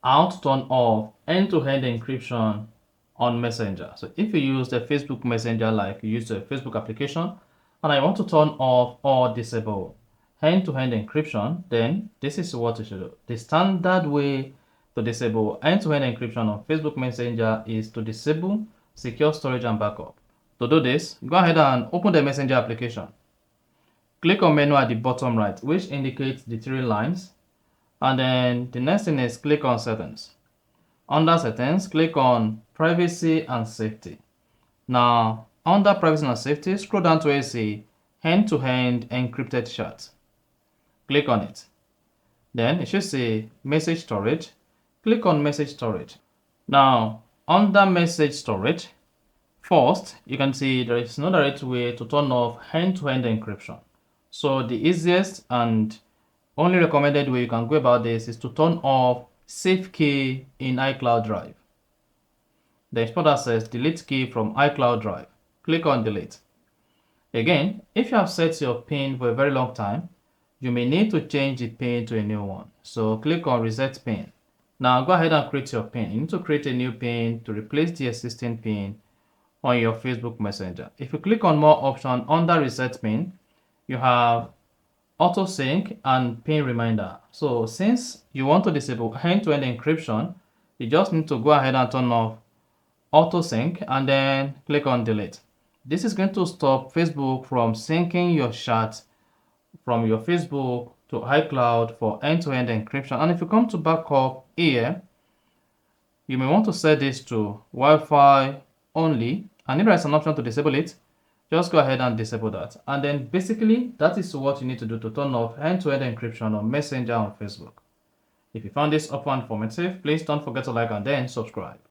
how to turn off end-to-end encryption on Messenger. So if you use the Facebook Messenger, like you use the Facebook application, and I want to turn off or disable end-to-end encryption, then this is what you should do. The standard way to disable end-to-end encryption on Facebook Messenger is to disable secure storage and backup. To do this, go ahead and open the Messenger application. Click on menu at the bottom right, which indicates the three lines. And then the next thing is click on settings. Under settings, click on privacy and safety. Now, under privacy and safety, scroll down to where you see end-to-end encrypted chat. Click on it. Then it should say message storage. Click on message storage. Now, under message storage, first, you can see there is no direct way to turn off end-to-end encryption. So the easiest and only recommended way you can go about this is to turn off Safe Key in iCloud Drive. The export access delete key from iCloud Drive. Click on delete. Again, if you have set your PIN for a very long time, you may need to change the PIN to a new one. So click on reset PIN. Now go ahead and create your PIN. You need to create a new PIN to replace the existing PIN on your Facebook Messenger. If you click on more options under reset PIN, you have auto sync and PIN reminder. So since you want to disable end-to-end encryption, you just need to go ahead and turn off auto sync and then click on delete. This is going to stop Facebook from syncing your chat from your Facebook to iCloud for end-to-end encryption. And if you come to backup here, you may want to set this to Wi-Fi only, and if there is an option to disable it, just go ahead and disable that. And then basically, that is what you need to do to turn off end-to-end encryption on Messenger on Facebook. If you found this offer informative, please don't forget to like and then subscribe.